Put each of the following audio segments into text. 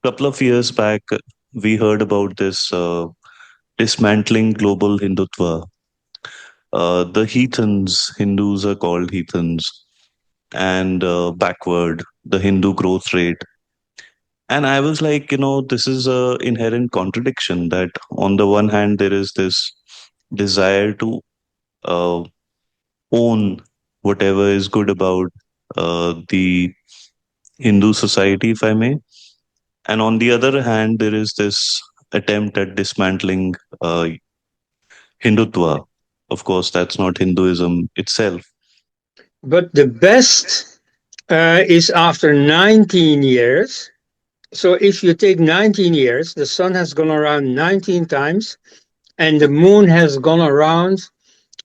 couple of years back, we heard about this dismantling global Hindutva. The heathens, Hindus are called heathens, and backward, the Hindu growth rate. And I was like, this is a inherent contradiction that on the one hand, there is this desire to uh, own whatever is good about the Hindu society, if I may. And on the other hand, there is this attempt at dismantling Hindutva. Of course, that's not Hinduism itself. But the best is after 19 years. So if you take 19 years, the sun has gone around 19 times and the moon has gone around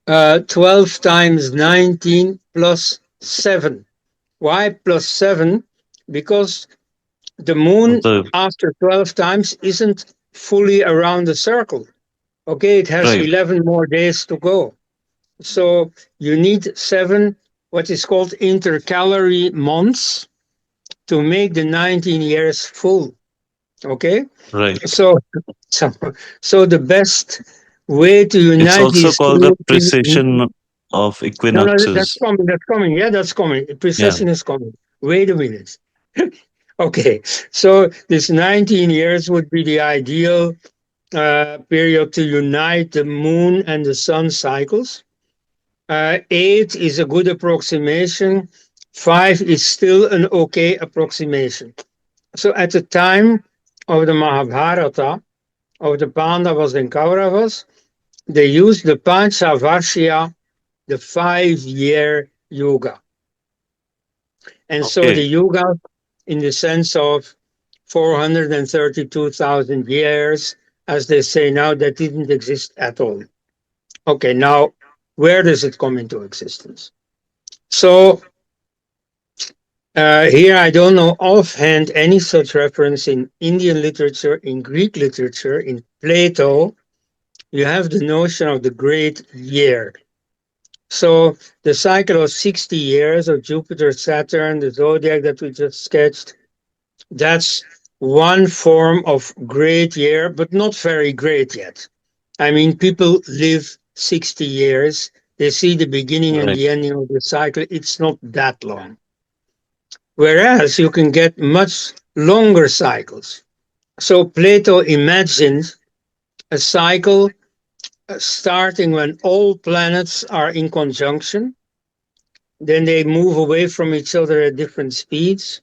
12 times 19 plus 7. Why plus 7? Because the moon The after 12 times isn't fully around the circle. Okay, it has right, 11 more days to go. So you need 7, what is called intercalary months to make the 19 years full. Okay, right. so so, so the best way to It's unite also these called the two. precession of No, no, that's equinoxes. coming. That's coming. Yeah, that's coming. Yeah, Precession is coming. Wait a minute. Okay, so this 19 years would be the ideal period to unite the moon and the sun cycles. 8 is a good approximation. 5 is still an okay approximation. So at the time of the Mahabharata, of the Pandavas and Kauravas, they used the Panchavarshya, the 5-year yoga. And so the okay, yoga, in the sense of 432,000 years, as they say now, that didn't exist at all. Okay, now where does it come into existence? So here I don't know offhand any such reference in Indian literature, in Greek literature, in Plato. You have the notion of the great year. So the cycle of 60 years of Jupiter, Saturn, the zodiac that we just sketched, that's one form of great year, but not very great yet. I mean, people live 60 years. They see the beginning and right, the ending of the cycle. It's not that long. Whereas you can get much longer cycles. So Plato imagined a cycle starting when all planets are in conjunction. Then they move away from each other at different speeds.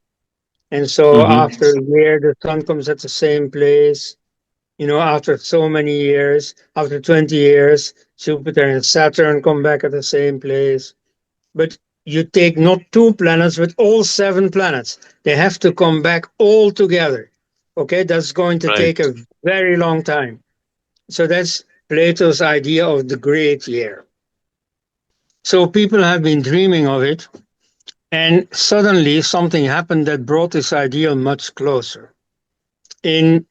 And so mm-hmm, after a year, the sun comes at the same place. After so many years, after 20 years, Jupiter and Saturn come back at the same place. But you take not 2 planets, but all 7 planets. They have to come back all together. Okay, that's going to right. take a very long time. So that's Plato's idea of the great year. So people have been dreaming of it, and suddenly something happened that brought this ideal much closer. In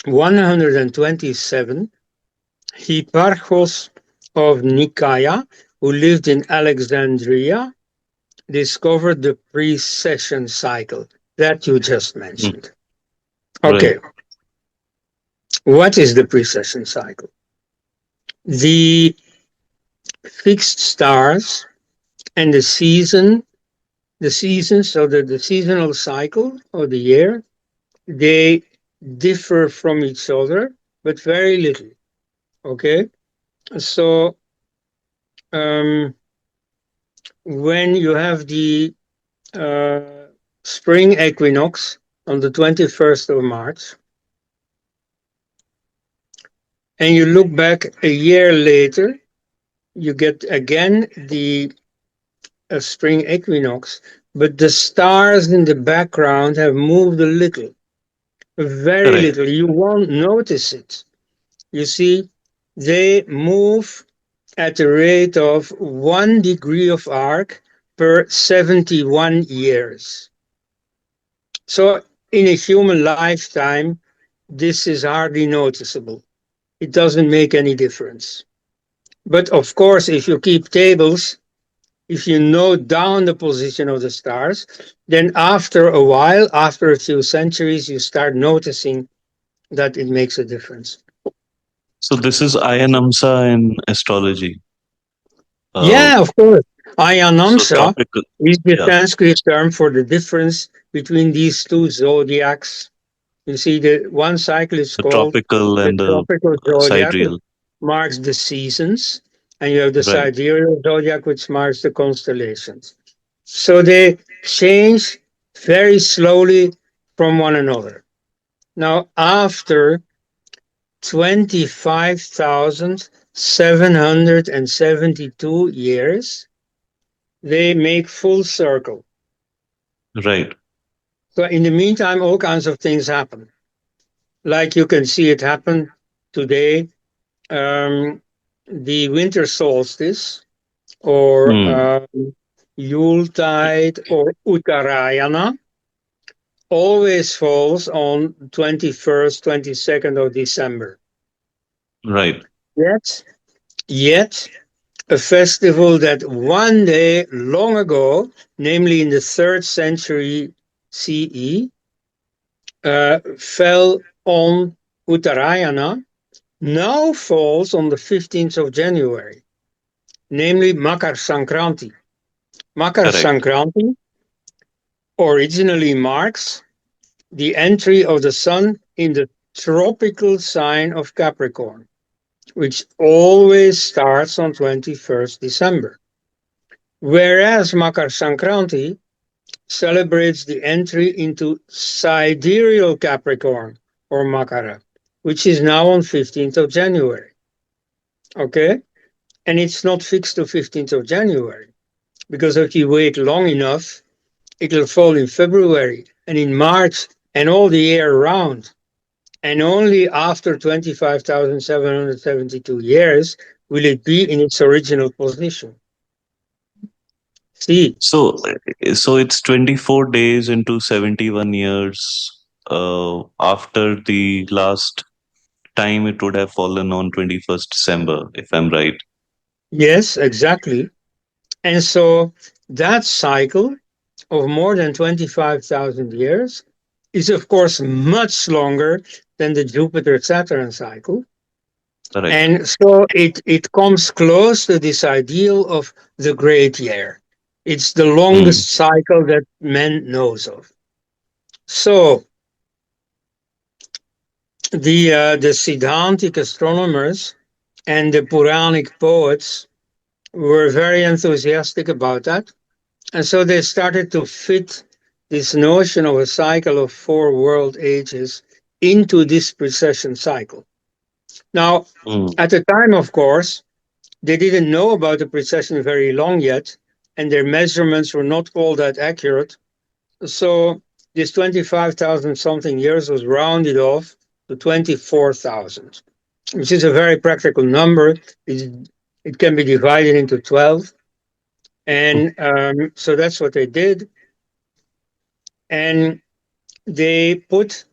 127, Hipparchus of Nicaea, who lived in Alexandria, discovered the precession cycle that you just Mm, mentioned. right, Okay, what is the precession cycle? The fixed stars and the seasons, so the seasonal cycle of the year, they differ from each other, but very little. Okay, so um, when you have the uh, spring equinox on the 21st of March, and you look back a year later, you get again the spring equinox, but the stars in the background have moved a little, very correct. little. You won't notice it. You see, they move at a rate of 1 degree of arc per 71 years. So in a human lifetime, this is hardly noticeable. It doesn't make any difference. But of course, if you keep tables, if you note down the position of the stars, then after a while, after a few centuries, you start noticing that it makes a difference. So this is Ayanamsa in astrology. Uh, Yeah, of course. so Ayanamsa tropical, is the yeah, Sanskrit term for the difference between these two zodiacs. You see, the one cycle is the called tropical the and the tropical zodiac, which sidereal. marks the seasons, and you have the Right. sidereal zodiac, which marks the constellations. So they change very slowly from one another. Now, after 25,772 years, they make full circle. Right. So, in the meantime, all kinds of things happen. Like you can see it happen today, the winter solstice, or Hmm. Yuletide, or Uttarayana, always falls on 21st, 22nd of December. Right. Yet, yet, a festival that one day long ago, namely in the 3rd century CE, fell on Uttarayana, now falls on the 15th of January, namely Makar Sankranti. Makar Correct. Sankranti originally marks the entry of the sun in the tropical sign of Capricorn, which always starts on 21st December. Whereas Makar Sankranti celebrates the entry into sidereal Capricorn or Makara, which is now on 15th of January. Okay? And it's not fixed to 15th of January because if you wait long enough, it'll fall in February and in March and all the year round. And only after 25,772 years will it be in its original position. See, So, so it's 24 days into 71 years after the last time it would have fallen on 21st December, if I'm right. yes, exactly. And so that cycle of more than 25,000 years is, of course, much longer than the Jupiter Saturn cycle. Correct. And so it comes close to this ideal of the great year. It's the Hmm. longest cycle that man knows of. So the Siddhantic astronomers and the Puranic poets were very enthusiastic about that. And so they started to fit this notion of a cycle of 4 world ages into this precession cycle. Now, Hmm. at the time, of course, they didn't know about the precession very long yet, and their measurements were not all that accurate. So this 25,000 something years was rounded off to 24,000, which is a very practical number. It can be divided into 12. And so that's what they did. And they put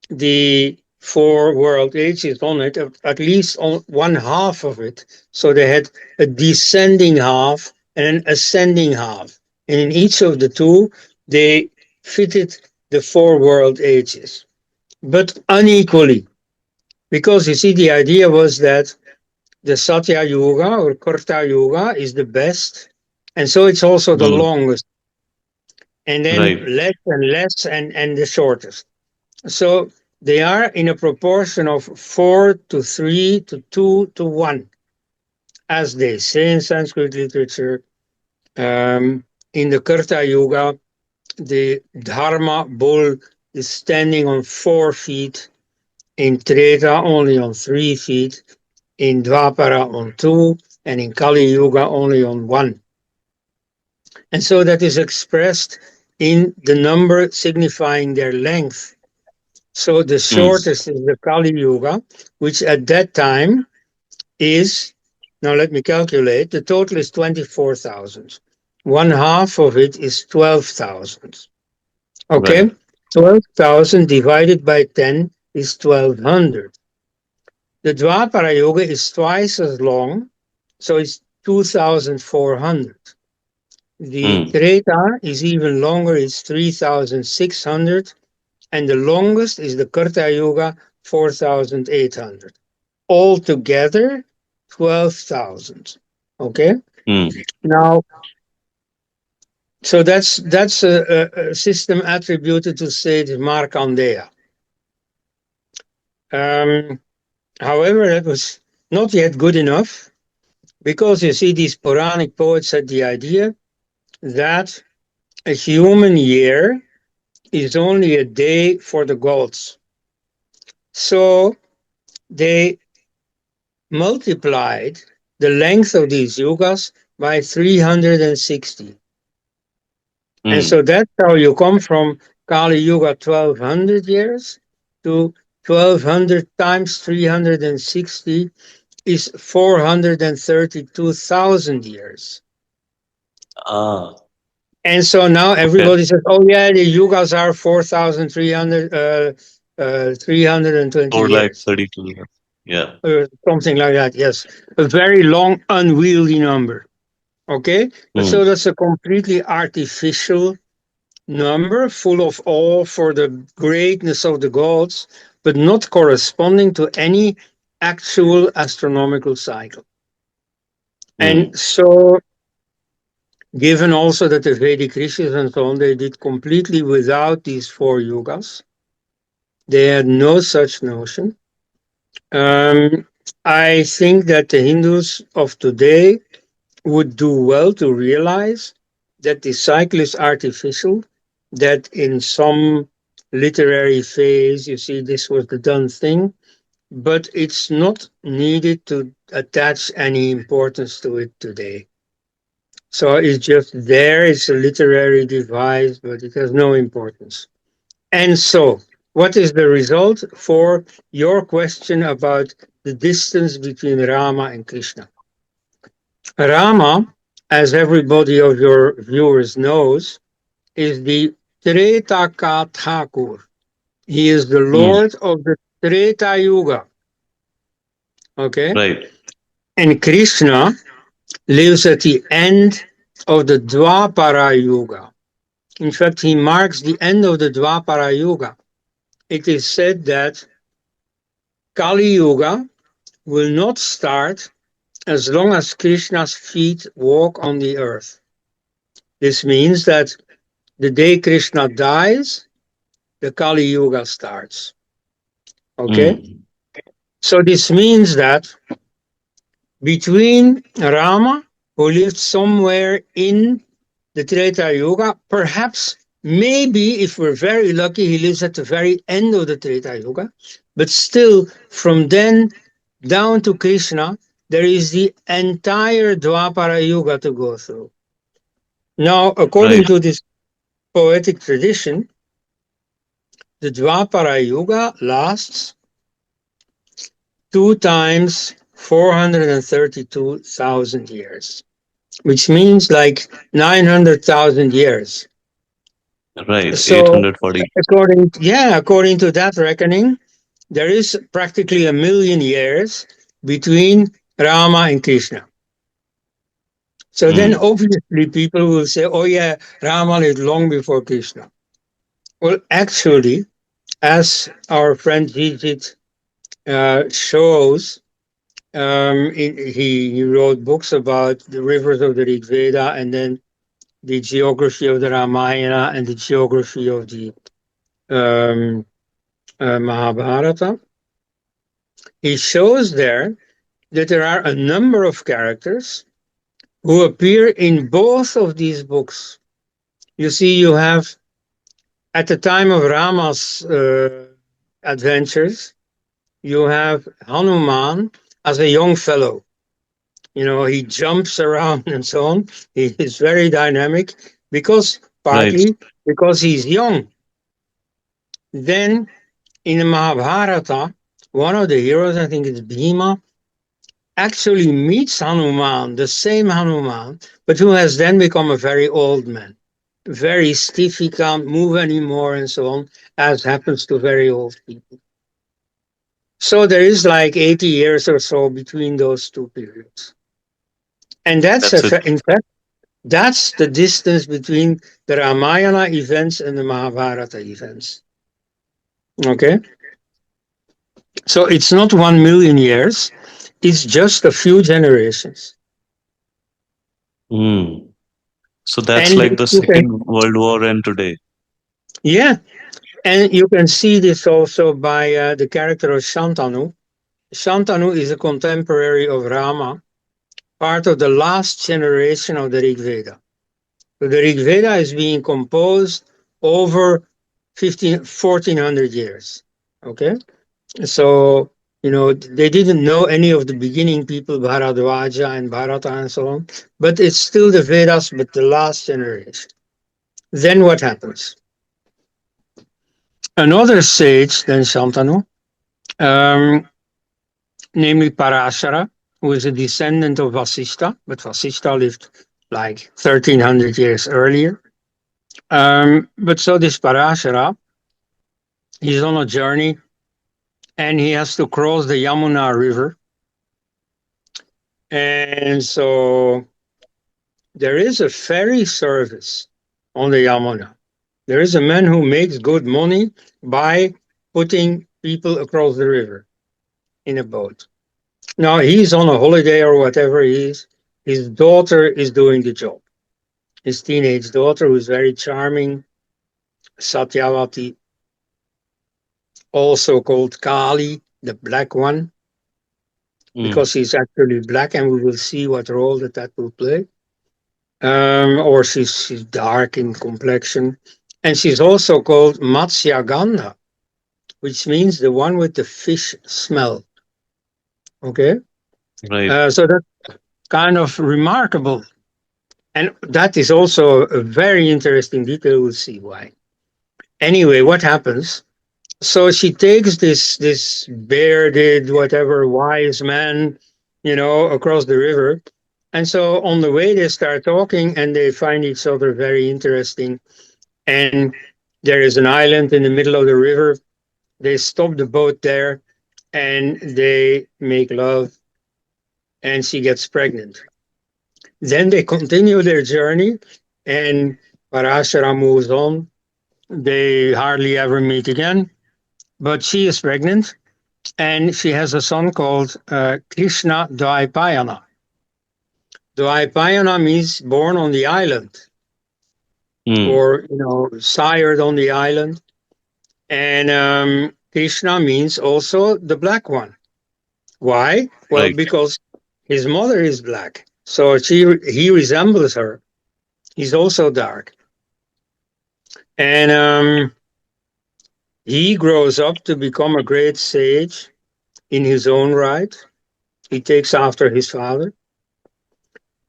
the 4 world ages on it, at least on one half of it. So they had a descending half and an ascending half. And in each of the two, they fitted the 4 world ages, but unequally. Because you see, the idea was that the Satya Yuga or Karta Yuga is the best. And so it's also the Hmm. longest, and then Right. less and less, and the shortest. So they are in a proportion of 4 to 3 to 2 to 1, as they say in Sanskrit literature. In the Karta Yuga, the Dharma bull is standing on 4 feet, in Treta only on 3 feet, in Dwapara on two, and in Kali Yuga only on one. And so that is expressed in the number signifying their length. So the Hmm. shortest is the Kali Yuga, which at that time is, now let me calculate, the total is 24,000. One half of it is 12,000. Okay, Right. 12,000 divided by 10 is 1,200. The Dwapara Yuga is twice as long, so it's 2,400. The Mm. Treta is even longer, it's 3,600, and the longest is the Karta Yuga, 4,800. Altogether, 12,000. Okay? Mm. Now, so that's a system attributed to sage Markandeya. Um, However, that was not yet good enough because you see, these Puranic poets had the idea that a human year is only a day for the gods. So they multiplied the length of these yugas by 360. And Mm. so that's how you come from Kali Yuga 1200 years to 1200 times 360 is 432,000 years. Ah, And so now okay. everybody says, oh, yeah, the yugas are 4,300, 320 4 lakh years, 32. Yeah. something like that. Yes. A very long, unwieldy number. Okay. But Mm. so that's a completely artificial number, full of awe for the greatness of the gods, but not corresponding to any actual astronomical cycle. And Mm. so, given also that the Vedic rishis and so on, they did completely without these four yugas, they had no such notion. Um, I think that the Hindus of today would do well to realize that the cycle is artificial, that in some literary phase, you see, this was the done thing, but it's not needed to attach any importance to it today. So it's just there, it's a literary device, but it has no importance. And so, what is the result for your question about the distance between Rama and Krishna? Rama, as everybody of your viewers knows, is the Treta Thakur. He is the Mm. Lord of the Treta Yuga. Okay? Right. And Krishna lives at the end of the Dwapara Yuga. In fact, he marks the end of the Dwapara Yuga. It is said that Kali Yuga will not start as long as Krishna's feet walk on the earth. This means that the day Krishna dies, the Kali Yuga starts. Okay? Mm. So this means that between Rama, who lived somewhere in the Treta Yuga, perhaps, maybe, if we're very lucky, he lives at the very end of the Treta Yuga, but still, from then down to Krishna, there is the entire Dwapara Yuga to go through. Now, according Right. to this poetic tradition, the Dwapara Yuga lasts 2 times 432,000 years, which means like 900,000 years. Right. So, 840. according to that reckoning, there is practically a million years between Rama and Krishna. So then Mm. obviously people will say, oh yeah, Rama lived long before Krishna. Well, actually, as our friend Gijit shows, he wrote books about the rivers of the Rig Veda and then the geography of the Ramayana and the geography of the um, Mahabharata. He shows there that there are a number of characters who appear in both of these books. You see, you have at the time of Rama's adventures, you have Hanuman as a young fellow. You know, he jumps around and so on. He is very dynamic because Right. partly because he's young. Then in the Mahabharata, one of the heroes, I think it's Bhima, actually meets Hanuman, the same Hanuman, but who has then become a very old man. Very stiff, he can't move anymore, and so on, as happens to very old people. So there is like 80 years or so between those two periods. And that's That's it. in fact That's the distance between the Ramayana events and the Mahabharata events. Okay? So it's not 1 million years, it's just a few generations. Mm. So that's And like the you can, Second World War and today. yeah, and you can see this also by the character of Shantanu. Shantanu is a contemporary of Rama, part of the last generation of the Rig Veda. So the Rig Veda is being composed over 1400 years. Okay? So, they didn't know any of the beginning people, Bharadwaja and Bharata and so on, but it's still the Vedas, but the last generation. Then what happens? Another sage, then Shantanu, um, namely Parashara, who is a descendant of Vasishta, but Vasishta lived like 1300 years earlier. But so this Parashara, he's on a journey and he has to cross the Yamuna River. And so there is a ferry service on the Yamuna. There is a man who makes good money by putting people across the river in a boat. Now he's on a holiday or whatever he is. His daughter is doing the job. His teenage daughter, who's very charming, Satyavati, also called Kali, the black one, Mm. because she's actually black, and we will see what role that will play. Or she's dark in complexion, and she's also called Matsyagandha, which means the one with the fish smell. Okay, Right. so that's kind of remarkable, and that is also a very interesting detail. We'll see why. Anyway, what happens? So she takes this bearded, whatever, wise man, across the river. And so on the way, they start talking and they find each other very interesting. And there is an island in the middle of the river. They stop the boat there and they make love, and she gets pregnant. Then they continue their journey, and Parashara moves on. They hardly ever meet again, but she is pregnant and she has a son called Krishna Dvaipayana. Dvaipayana means born on the island, Mm. or sired on the island, and Krishna means also the black one. Why? Well, Right. because his mother is black, so he resembles her. He's also dark, and he grows up to become a great sage in his own right. He takes after his father,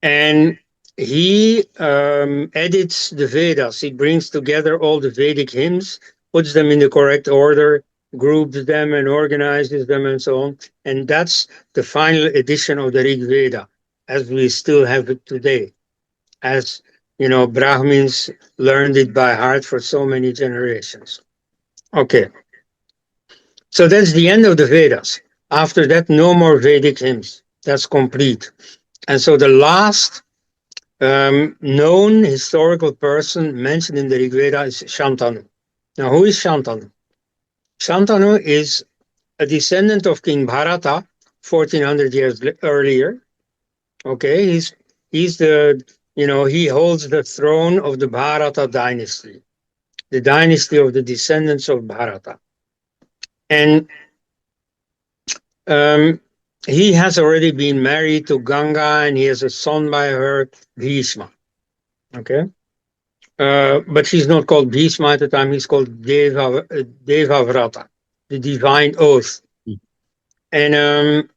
and he edits the Vedas. He brings together all the Vedic hymns, puts them in the correct order, groups them and organizes them and so on. And that's the final edition of the Rig Veda, as we still have it today, as Brahmins learned it by heart for so many generations. Okay, so that's the end of the Vedas. After that, no more Vedic hymns. That's complete. And so the last known historical person mentioned in the Rig Veda is Shantanu. Now, who is Shantanu? Shantanu is a descendant of King Bharata, 1400 years earlier. Okay, he's he holds the throne of the Bharata dynasty, the dynasty of the descendants of Bharata, and um, he has already been married to Ganga, and he has a son by her, Bhishma. Okay. But he's not called Bhishma at the time. He's called Devavrata, the divine oath. Mm. And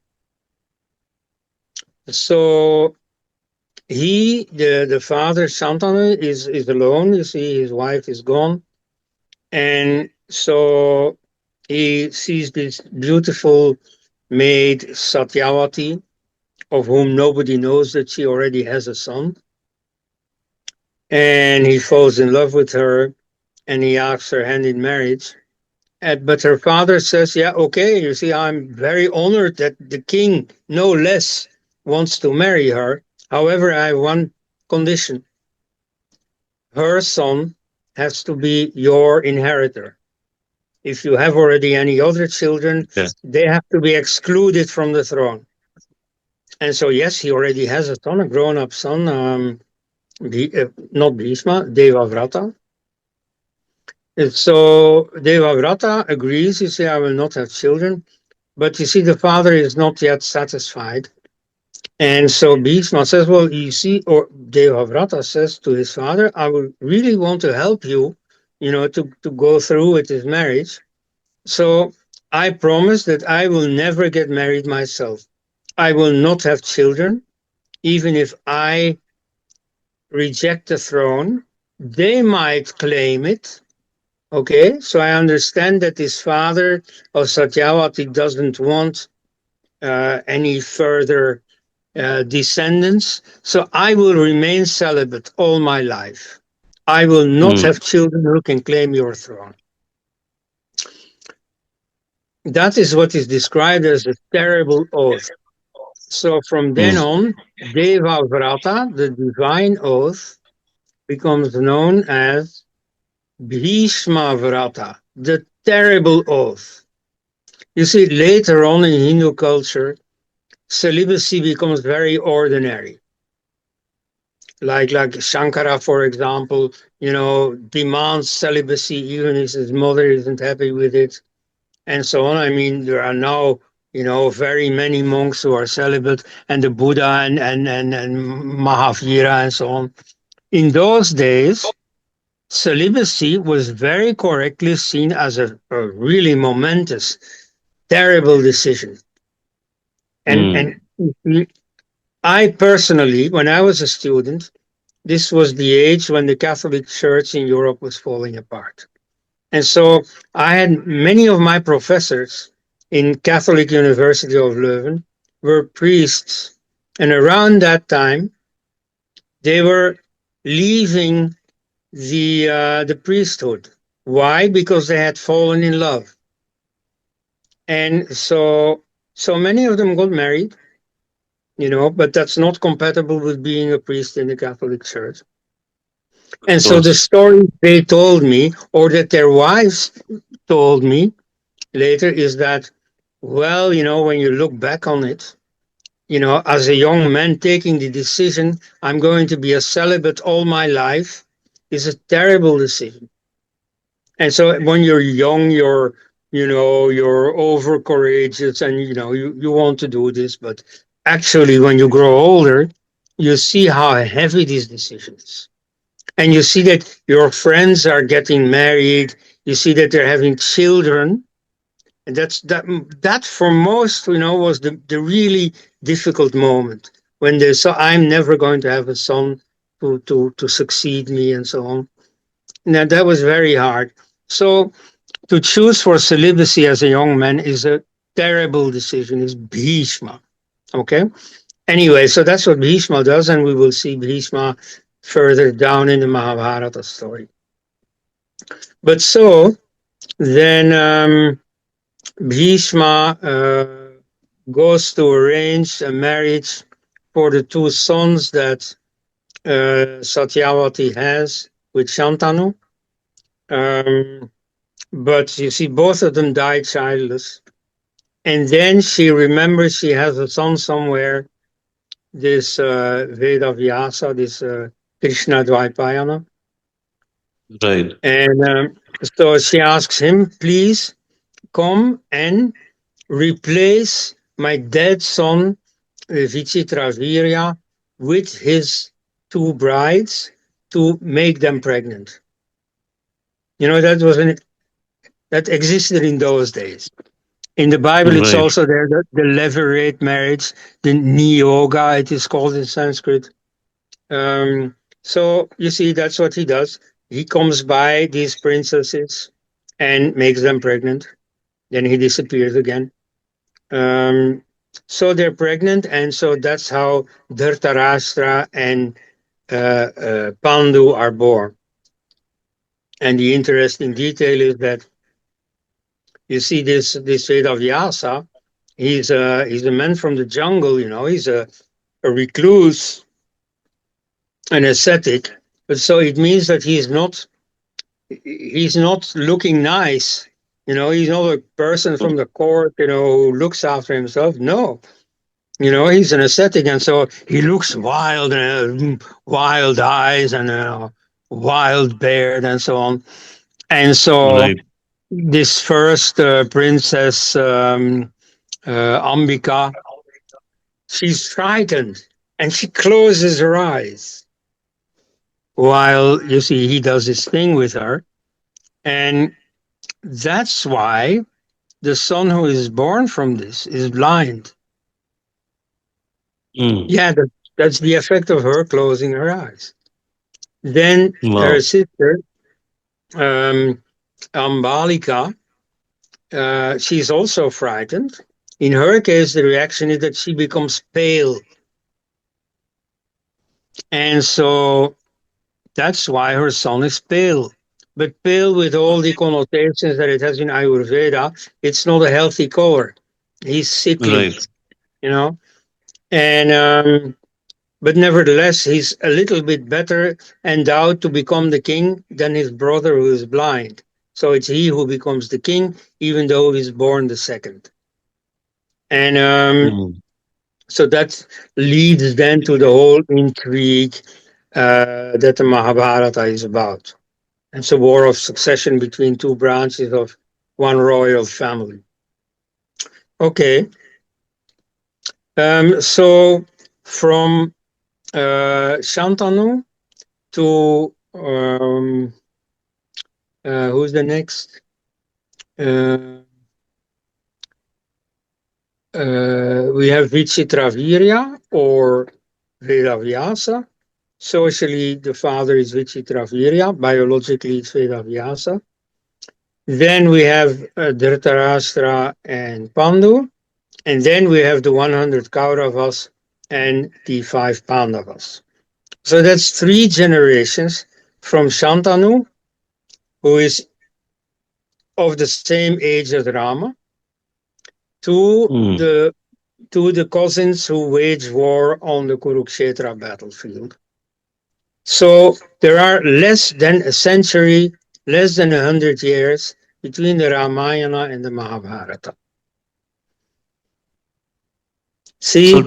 so the father, Shantanu, is alone. You see, his wife is gone. And so he sees this beautiful maid, Satyavati, of whom nobody knows that she already has a son. And he falls in love with her and he asks her hand in marriage. But her father says, yeah, okay, you see, I'm very honored that the king, no less, wants to marry her. However, I have one condition. her son has to be your inheritor. If you have already any other children, Yeah. they have to be excluded from the throne. And so, yes, he already has a son, a grown up son, not Bhishma, Devavrata. And so Devavrata agrees, you see, I will not have children. But you see, the father is not yet satisfied. And so Bhishma says, well, you see, or Devavrata says to his father, I would really want to help you, to go through with this marriage. So I promise that I will never get married myself. I will not have children, even if I reject the throne. They might claim it. Okay, so I understand that this father of Satyavati doesn't want any further descendants. So I will remain celibate all my life. I will not Mm. have children who can claim your throne. That is what is described as a terrible oath. So from then Mm. on, Deva Vrata, the divine oath, becomes known as Bhishma Vrata, the terrible oath. You see, later on in Hindu culture, celibacy becomes very ordinary. Like Shankara, for example, demands celibacy even if his mother isn't happy with it, and so on. I mean, there are now, very many monks who are celibate, and the Buddha and Mahavira and so on. In those days, celibacy was very correctly seen as a really momentous, terrible decision. And Mm. I personally, when I was a student, this was the age when the Catholic Church in Europe was falling apart. And so I had many of my professors in Catholic University of Leuven were priests. And around that time, they were leaving the priesthood. Why? Because they had fallen in love. And so many of them got married, but that's not compatible with being a priest in the Catholic Church. Of And so the course. story they told me, or that their wives told me later, is that, well, when you look back on it, as a young man taking the decision, I'm going to be a celibate all my life, is a terrible decision. And so when you're young, you're over courageous and, you want to do this. But actually, when you grow older, you see how heavy this decision is. And you see that your friends are getting married, you see that they're having children, and that for most, was the really difficult moment when they saw I'm never going to have a son to succeed me and so on. Now that was very hard. So to choose for celibacy as a young man is a terrible decision. It's Bhishma. Okay. Anyway, so that's what Bhishma does, and we will see Bhishma further down in the Mahabharata story. But so then Bhishma goes to arrange a marriage for the two sons that Satyavati has with Shantanu. Um, but you see, both of them die childless. And then she remembers she has a son somewhere, this Veda Vyasa, this Krishna Dvaipayana. Right. And so she asks him, please come and replace my dead son Vichitravirya with his two brides to make them pregnant. That existed in those days. In the Bible, it's Right. also there, the levirate marriage, the niyoga, it is called in Sanskrit. So you see, that's what he does. He comes by these princesses and makes them pregnant. Then he disappears again. Um, so they're pregnant, and so that's how Dhartarashtra and Pandu are born. And the interesting detail is that you see this Vedavyasa. He's a man from the jungle. He's a recluse, an ascetic, But so it means that he's not looking nice. He's not a person from the court, who looks after himself. No, he's an ascetic, and so he looks wild and wild eyes and wild beard and so on. And so Right. this first princess, Ambika, she's frightened and she closes her eyes while you see he does his thing with her. And that's why the son who is born from this is blind. Mm. Yeah, that's the effect of her closing her eyes. Then her Wow. sister, um, Ambalika, she's also frightened. In her case, the reaction is that she becomes pale. And so that's why her son is pale. But pale with all the connotations that it has in Ayurveda, it's not a healthy color. He's sickly, Right. you know. And but nevertheless, he's a little bit better endowed to become the king than his brother who is blind. So it's he who becomes the king, even though he's born the second. And Mm. so that leads then to the whole intrigue that the Mahabharata is about. It's a war of succession between two branches of one royal family. Okay, so from Shantanu to who's the next? Uh, we have Vichitravirya or Vedavyasa. Socially, the father is Vichitravirya. Biologically, it's Vedavyasa. Then we have Dhritarashtra and Pandu. And then we have the 100 Kauravas and the 5 Pandavas. So that's 3 generations from Shantanu, who is of the same age as Rama, to Mm. the cousins who wage war on the Kurukshetra battlefield. So there are less than a century, less than 100 years between the Ramayana and the Mahabharata. See, So,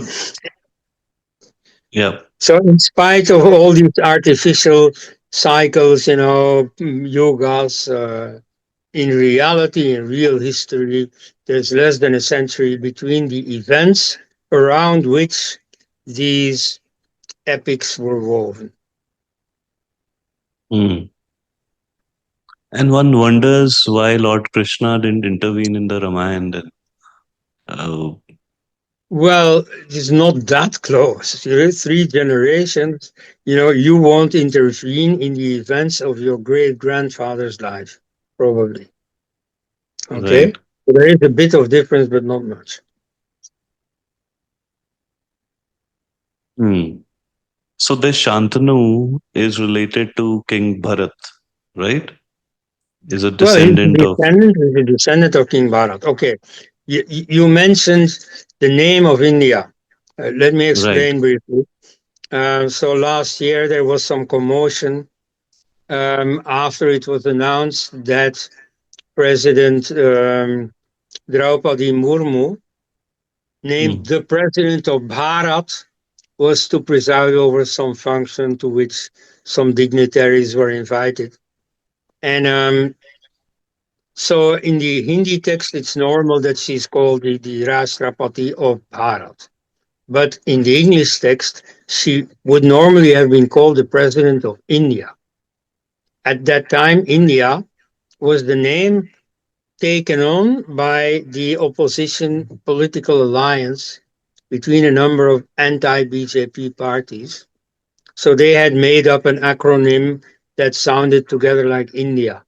yeah. so in spite of all these artificial cycles, yogas, in reality, in real history, there's less than a century between the events around which these epics were woven. Mm. And one wonders why Lord Krishna didn't intervene in the Ramayana then. Uh, Well, it's not that close. 3 generations, you won't intervene in the events of your great grandfather's life, probably. Okay? right. There is a bit of difference, but not much. Mm. So this Shantanu is related to King Bharat, right? Is a Well, descendant of, he's a descendant of King Bharat. Okay. You mentioned the name of India. Let me right. explain briefly. So last year there was some commotion after it was announced that President Draupadi Murmu, named Mm. the president of Bharat, was to preside over some function to which some dignitaries were invited. And so in the Hindi text, it's normal that she's called the Rashtrapati of Bharat. But in the English text, she would normally have been called the President of India. At that time, India was the name taken on by the opposition political alliance between a number of anti BJP parties. So they had made up an acronym that sounded together like India.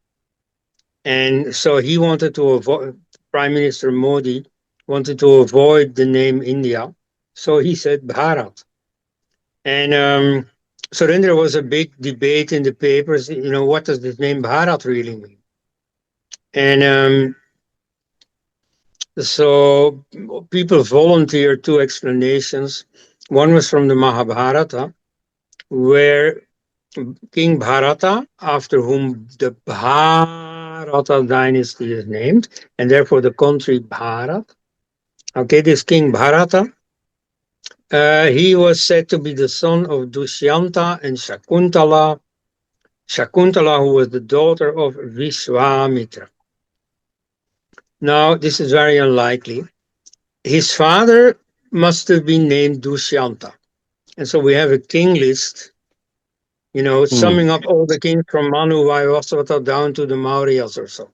And so he wanted to avoid, Prime Minister Modi wanted to avoid the name India. So he said Bharat. And so then there was a big debate in the papers, what does this name Bharat really mean? And so people volunteered 2 explanations. One was from the Mahabharata, where King Bharata, after whom the Bharata dynasty is named, and therefore the country Bharat. Okay, this King Bharata, he was said to be the son of Dushyanta and Shakuntala. Shakuntala, who was the daughter of Vishwamitra. Now, this is very unlikely. His father must have been named Dushyanta. And so we have a king list, Hmm. summing up all the kings from Manu Vayavasvata down to the Mauryas or so.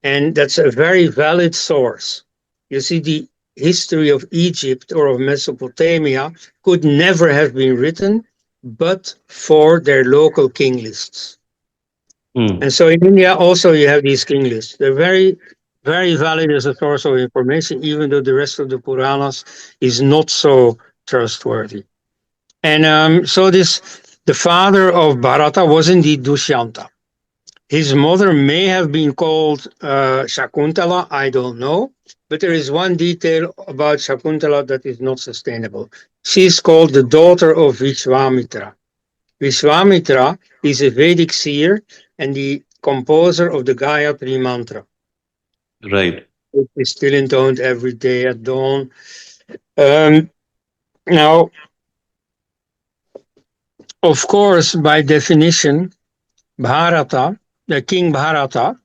And that's a very valid source. You see, the history of Egypt or of Mesopotamia could never have been written but for their local king lists. Hmm. And so in India also you have these king lists. They're very, very valid as a source of information, even though the rest of the Puranas is not so trustworthy. And so the father of Bharata was indeed Dushyanta. His mother may have been called Shakuntala, I don't know. But there is one detail about Shakuntala that is not sustainable. She is called the daughter of Vishwamitra. Vishwamitra is a Vedic seer and the composer of the Gayatri mantra, Right. which is still intoned every day at dawn. Um, Now, of course, by definition, Bharata, the King Bharata,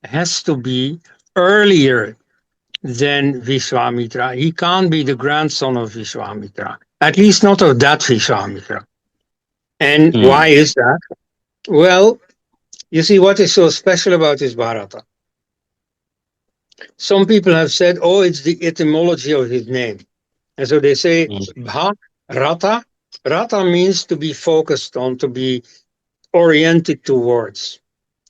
has to be earlier than Vishwamitra. He can't be the grandson of Vishwamitra, at least not of that Vishwamitra. And why Hmm. is that? Well, you see, what is so special about this Bharata? Some people have said, oh, it's the etymology of his name. And so they say, Hmm. Bharata. Rata means to be focused on, to be oriented towards.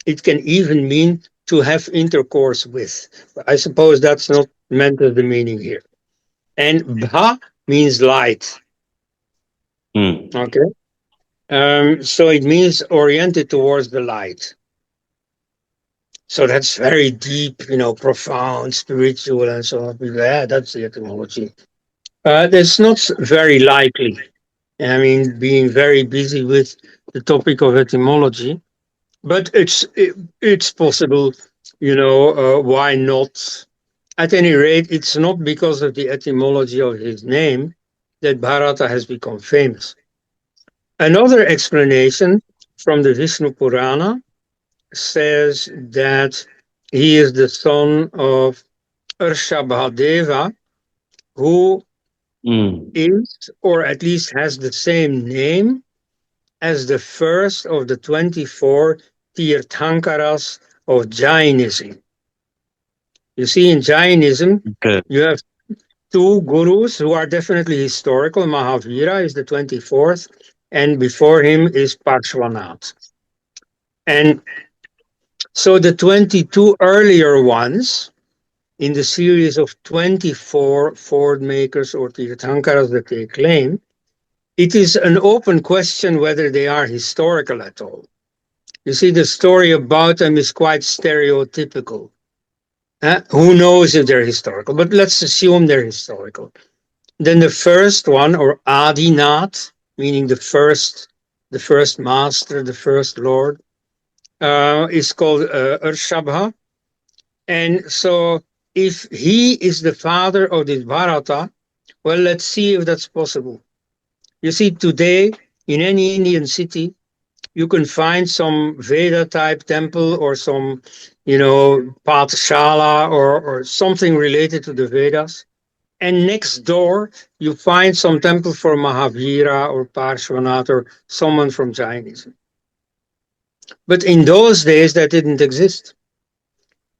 It can even mean to have intercourse with. I suppose that's not meant as the meaning here. And Bha means light. Hmm. Okay. So it means oriented towards the light. So that's very deep, profound, spiritual, and so on. Yeah, that's the etymology. That's not very likely. I mean, being very busy with the topic of etymology, but it's possible. Why not? At any rate, it's not because of the etymology of his name that Bharata has become famous. Another explanation from the Vishnu Purana says that he is the son of Urshabhadeva, who Hmm. is, or at least has the same name as the first of the 24 Tirthankaras of Jainism. You see, in Jainism, Okay. you have two gurus who are definitely historical. Mahavira is the 24th, and before him is Parshvanath. And so the 22 earlier ones in the series of 24 Ford makers or Tirthankaras that they claim, it is an open question whether they are historical at all. You see, the story about them is quite stereotypical. Who knows if they're historical? But let's assume they're historical. Then the first one, or Adinath, meaning the first master, the first lord, is called Urshabha. And so, if he is the father of this Bharata, well, let's see if that's possible. You see, today in any Indian city, you can find some Veda type temple or some, Pathshala or something related to the Vedas. And next door, you find some temple for Mahavira or Parshvanath or someone from Jainism. But in those days, that didn't exist.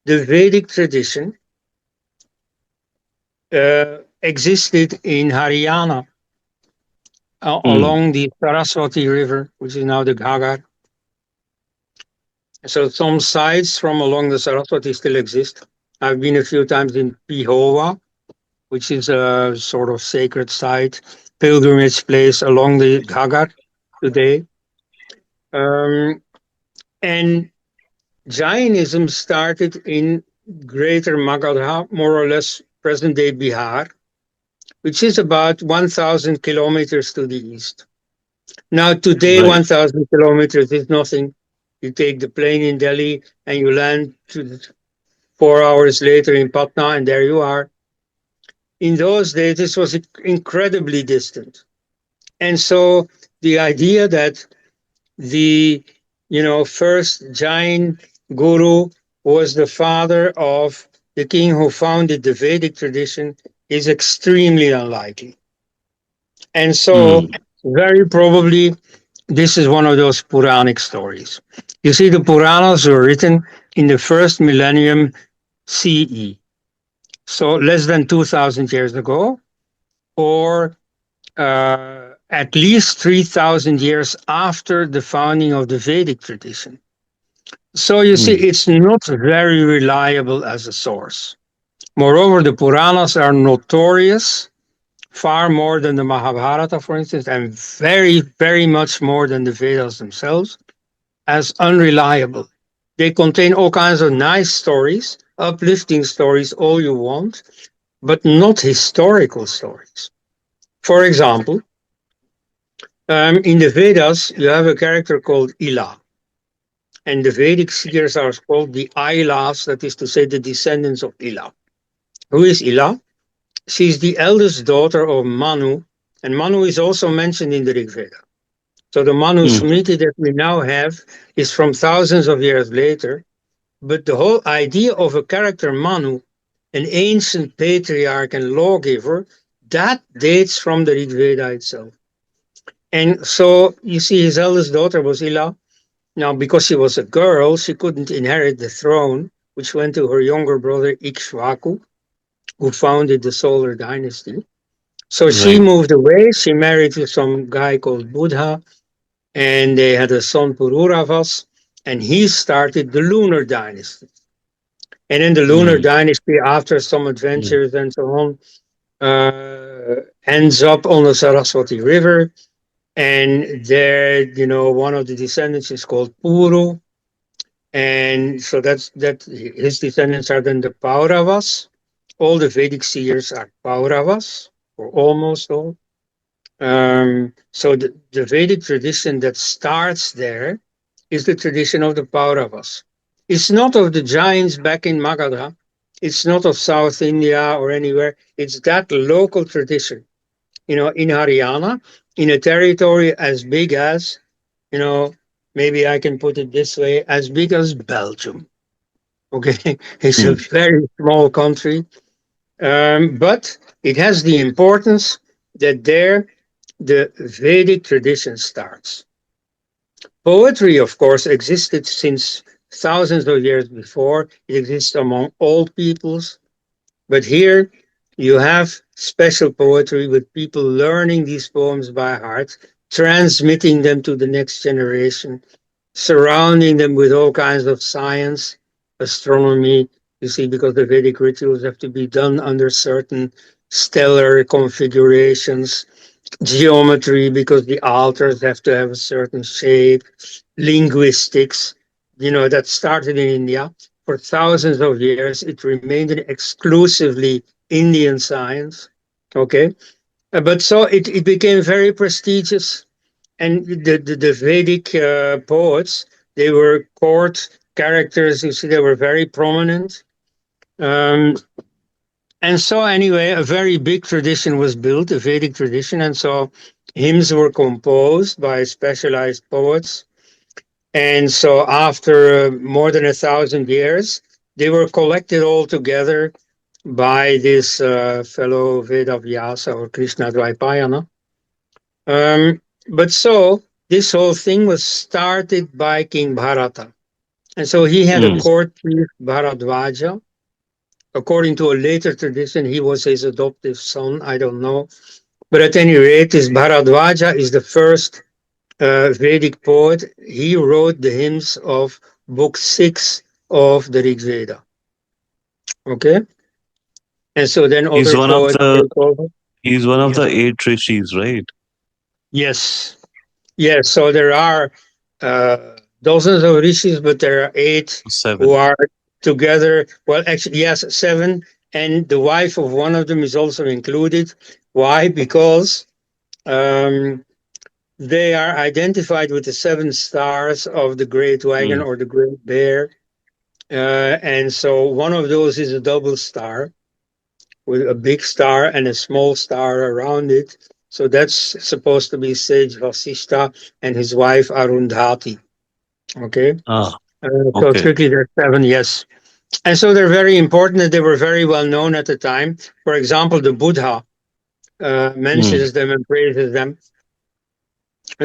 The Vedic tradition existed in Haryana Hmm. along the Saraswati River, which is now the Ghaggar. So some sites from along the Saraswati still exist. I've been a few times in Pihova, which is a sort of sacred site, pilgrimage place along the Ghaggar today. Um, and Jainism started in Greater Magadha, more or less present day Bihar, which is about 1,000 kilometers to the east. Now, today, Right. 1,000 kilometers is nothing. You take the plane in Delhi and you land 4 hours later in Patna, and there you are. In those days, this was incredibly distant. And so the idea that the first Jain guru was the father of the king who founded the Vedic tradition is extremely unlikely. And so, Mm. very probably, this is one of those Puranic stories. You see, the Puranas were written in the first millennium CE, so less than 2,000 years ago, or at least 3,000 years after the founding of the Vedic tradition. So you see, Mm. it's not very reliable as a source. Moreover, the Puranas are notorious, far more than the Mahabharata, for instance, and very, very much more than the Vedas themselves, as unreliable. They contain all kinds of nice stories, uplifting stories, all you want, but not historical stories. For example, in the Vedas, you have a character called Ila, and the Vedic seers are called the Ailas, that is to say, the descendants of Ila. Who is Ila? She's the eldest daughter of Manu, and Manu is also mentioned in the Rig Veda. So the Manu Mm. Smriti that we now have is from thousands of years later, but the whole idea of a character Manu, an ancient patriarch and lawgiver, that dates from the Rig Veda itself. And so you see, his eldest daughter was Ila. Now, because she was a girl, she couldn't inherit the throne, which went to her younger brother Ikshvaku, who founded the Solar dynasty. So she Right. moved away. She married to some guy called Buddha, and they had a son Pururavas, and he started the Lunar dynasty. And in the Lunar Mm. dynasty, after some Mm. adventures and so on, ends up on the Saraswati River. And there, one of the descendants is called Puru. And so that his descendants are then the Pauravas. All the Vedic seers are Pauravas, or almost all. So the Vedic tradition that starts there is the tradition of the Pauravas. It's not of the giants back in Magadha. It's not of South India or anywhere. It's that local tradition. In Haryana, in a territory as big as, you know, maybe I can put it this way, as big as Belgium. Okay, it's a Mm. very small country, but it has the importance that there the Vedic tradition starts. Poetry, of course, existed since thousands of years before. It exists among all peoples. But here you have special poetry with people learning these poems by heart, transmitting them to the next generation, surrounding them with all kinds of science, astronomy, you see, because the Vedic rituals have to be done under certain stellar configurations, geometry, because the altars have to have a certain shape, linguistics, that started in India. For thousands of years, it remained an exclusively Indian science. Okay. But so it became very prestigious. And the Vedic poets, they were court characters. You see, they were very prominent. Um, and so, anyway, a very big tradition was built, a Vedic tradition. And so, hymns were composed by specialized poets. And so, after more than 1,000 years, they were collected all together by this fellow Veda Vyasa or Krishna Dvaipayana. But so, this whole thing was started by King Bharata. And so, he had a Mm. court chief, Bharadvaja. According to a later tradition, he was his adoptive son. I don't know. But at any rate, this Bharadvaja is the first Vedic poet. He wrote the hymns of book 6 of the Rig Veda. Okay? And so then He's other one of poets the take over. he's one of Yes. the eight rishis, right? Yes. Yes. So there are dozens of rishis, but there are 8 who Seven. are together. Well, actually, yes, 7. And the wife of one of them is also included. Why? Because um, They are identified with the seven stars of the Great Wagon Mm. or the Great Bear. And so one of those is a double star with a big star and a small star around it. So that's supposed to be Sage Vasishta and his wife Arundhati. Okay. Ah, So okay. strictly there's seven, yes. And so they're very important and they were very well known at the time. For example, the Buddha Mm. mentions them and praises them.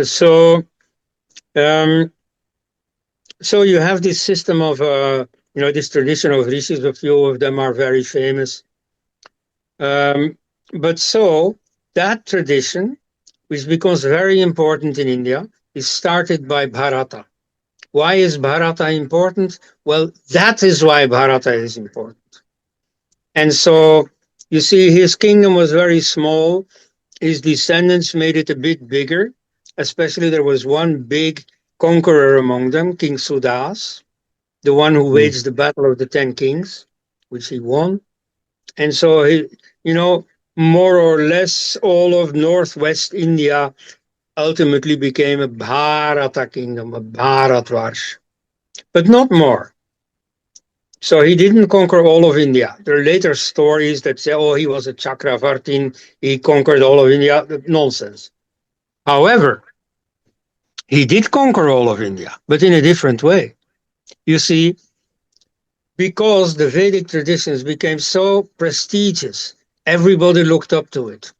So, um, so you have this system of, this tradition of rishis. A few of them are very famous. Um, but so that tradition, which becomes very important in India, is started by Bharata. Why is Bharata important? Well, that is why Bharata is important. And so you see, his kingdom was very small. His descendants made it a bit bigger. Especially, there was one big conqueror among them, King Sudas, the one who Mm. waged the Battle of the Ten Kings, which he won. And so, you know, more or less all of northwest India ultimately became a Bharata kingdom, a Bharatvarsh, but not more. So he didn't conquer all of India. There are later stories that say, oh, he was a Chakravartin, he conquered all of India. Nonsense. However, he did conquer all of India, but in a different way. You see, because the Vedic traditions became so prestigious, everybody looked up to it.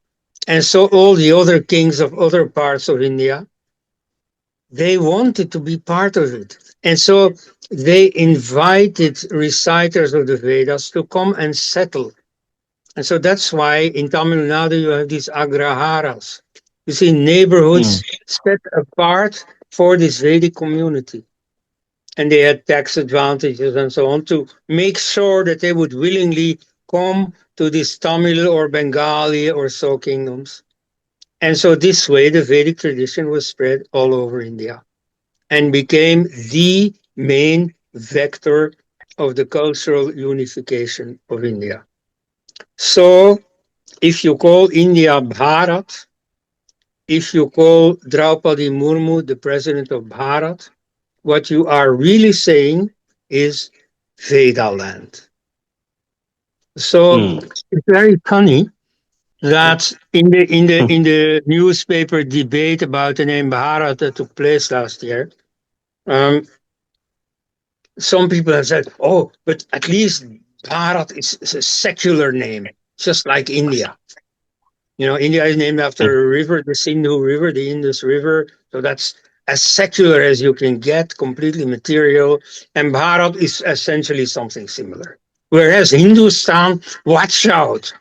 And so all the other kings of other parts of India, they wanted to be part of it. And so they invited reciters of the Vedas to come and settle. And so that's why in Tamil Nadu you have these agraharas. You see, Mm. neighborhoods set apart for this Vedic community. And they had tax advantages and so on to make sure that they would willingly come to these Tamil or Bengali or so kingdoms. And so this way the Vedic tradition was spread all over India and became the main vector of the cultural unification of India. So if you call India Bharat, if you call Draupadi Murmu the president of Bharat, what you are really saying is Veda land. So Mm. it's very funny that in the newspaper debate about the name Bharat that took place last year, um, some people have said, "Oh, but at least Bharat is a secular name, just like India." You know, India is named Mm. after a river, the Sindhu River, the Indus River. So that's as secular as you can get, completely material. And Bharat is essentially something similar. Whereas Hindustan, watch out.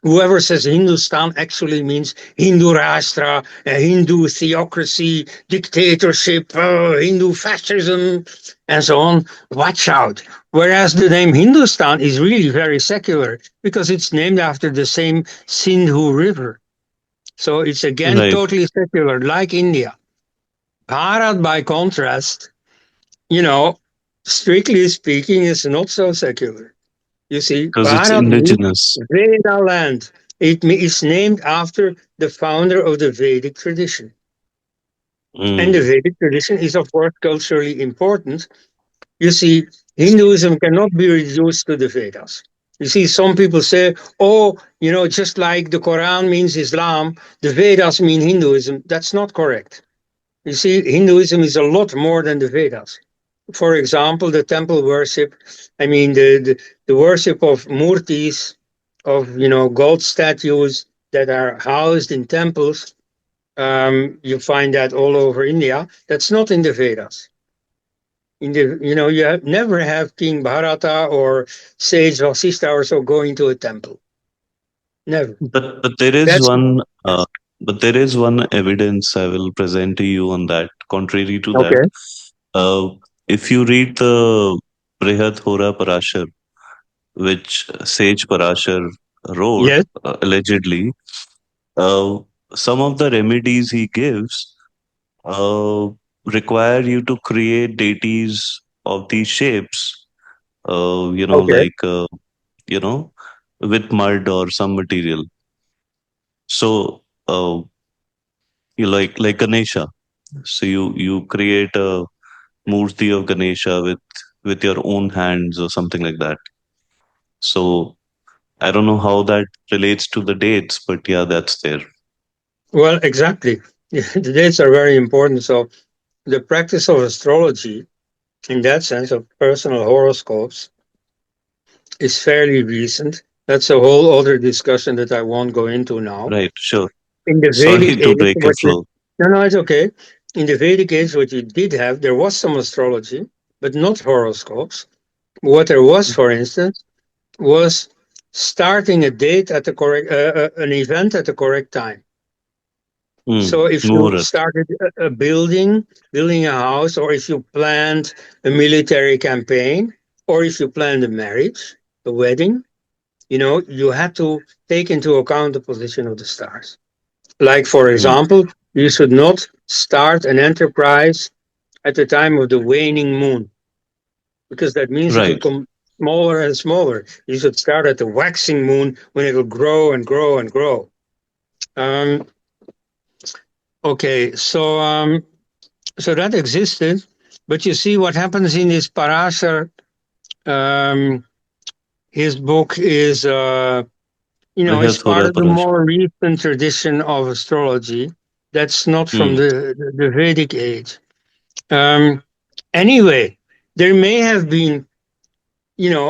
Whoever says Hindustan actually means Hindu Rashtra, Hindu theocracy, dictatorship, Hindu fascism, and so on. Watch out. Whereas the name Hindustan is really very secular because it's named after the same Sindhu River. So it's again Right. totally secular, like India. Bharat, by contrast, you know, strictly speaking, is not so secular. You see, Because it's Bharat means indigenous. Veda land. Is named after the founder of the Vedic tradition. And the Mm. Vedic tradition is, of course, culturally important. You see, Hinduism cannot be reduced to the Vedas. You see, some people say, oh, just like the Quran means Islam, the Vedas mean Hinduism. That's not correct. You see, Hinduism is a lot more than the Vedas. For example, the temple worship, I mean, the worship of murtis, of, gold statues that are housed in temples, you find that all over India. That's not in the Vedas. Never have King Bharata or Sage Vasishta or so going to a temple. Never. But there is That's one evidence I will present to you on that. Contrary to that, okay. uh, if you read the Brihad Hora Parashar, which Sage Parashar wrote Yes. allegedly, uh, some of the remedies he gives uh, require you to create deities of these shapes. Okay. Like you know, with mud or some material. So You like Ganesha. So you create a murti of Ganesha with your own hands or something like that. So I don't know how that relates to the dates, but yeah, that's there. Well, exactly. The dates are very important. So the practice of astrology, in that sense of personal horoscopes, is fairly recent. That's a whole other discussion that I won't go into now. Right, sure. In the Sorry Vedic to age, break your what you, flow. no, no, it's okay. In the Vedic age, what you did have, there was some astrology, but not horoscopes. What there was, for instance, was starting a date at the correct, an event at the correct time. So if you Muhurat. started a building, building a house, or if you planned a military campaign, or if you planned a marriage, a wedding, you had to take into account the position of the stars. Like, for Mm, example, you should not start an enterprise at the time of the waning moon, because that means it will right. come smaller and smaller. You should start at the waxing moon when it will grow and grow and grow. Um, okay, so that existed, but you see what happens in this Parashar. Um, his book is, it's part Brihathura of the Parash. more recent tradition of astrology. That's not from Mm, the Vedic age. Um, anyway, there may have been,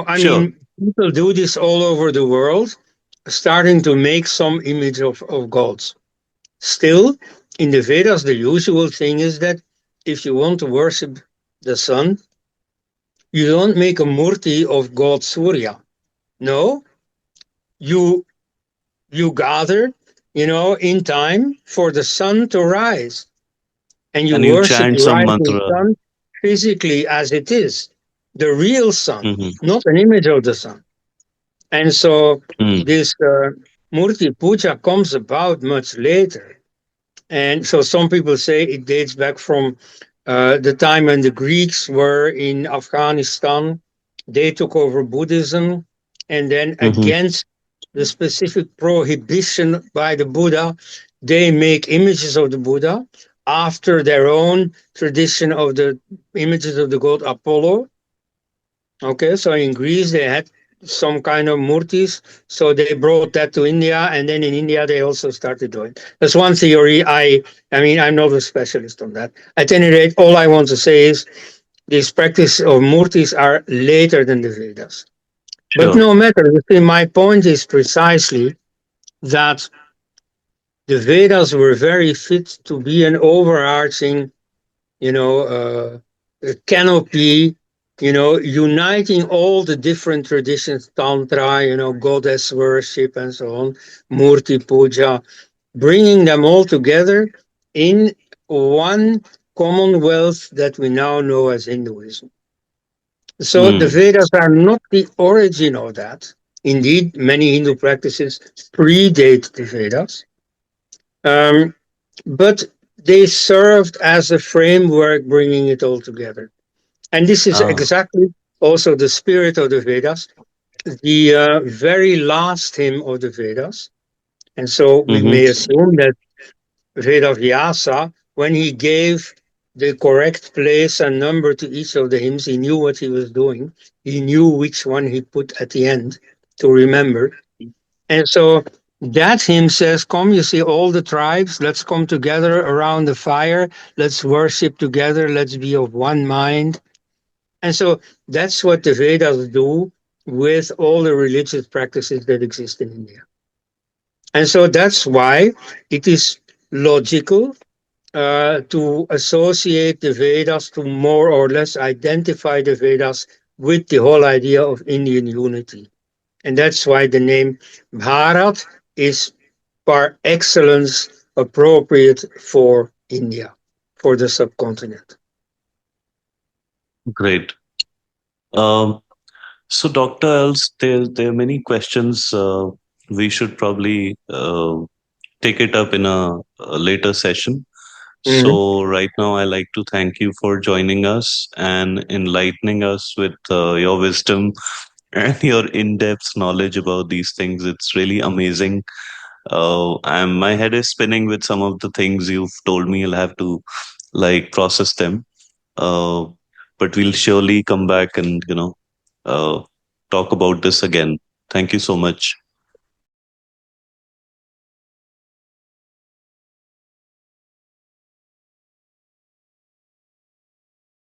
I sure. mean, people do this all over the world, starting to make some image of gods. Still, in the Vedas, the usual thing is that if you want to worship the sun, you don't make a murti of god Surya. No, you you gather, in time for the sun to rise, and you And you worship the chant some rising mantra. sun physically as it is, the real sun, Hmm. not an image of the sun. And so Mm, this Murti Puja comes about much later. And so some people say it dates back from the time when the Greeks were in Afghanistan. They took over Buddhism, and then hmm. against the specific prohibition by the Buddha, they make images of the Buddha after their own tradition of the images of the god Apollo. Okay, so in Greece they had some kind of murtis, so they brought that to India, and then in India they also started doing. That's one theory. I mean, I'm not a specialist on that. At any rate, all I want to say is this practice of murtis are later than the Vedas. But Sure. no matter, you see, my point is precisely that the Vedas were very fit to be an overarching canopy, uniting all the different traditions, Tantra, goddess worship and so on, Murti Puja, bringing them all together in one commonwealth that we now know as Hinduism. So the Mm, Vedas are not the origin of that. Indeed, many Hindu practices predate the Vedas. Um, but they served as a framework bringing it all together. And this is ah, exactly also the spirit of the Vedas, the very last hymn of the Vedas. And so we hmm. may assume that Veda Vyasa, when he gave the correct place and number to each of the hymns, he knew what he was doing. He knew which one he put at the end to remember. And so that hymn says, come, you see, all the tribes, let's come together around the fire. Let's worship together. Let's be of one mind. And so that's what the Vedas do with all the religious practices that exist in India. And so that's why it is logical to associate the Vedas, to more or less identify the Vedas with the whole idea of Indian unity. And that's why the name Bharat is par excellence appropriate for India, for the subcontinent. Great. Um, so, Dr. Els, there are many questions. We should probably take it up in a later session. Mhm. So, right now, I like to thank you for joining us and enlightening us with your wisdom and your in depth knowledge about these things. It's really amazing And my head is spinning with some of the things you've told me. I'll have to like process them. Uh, but we'll surely come back and, uh, talk about this again. Thank you so much.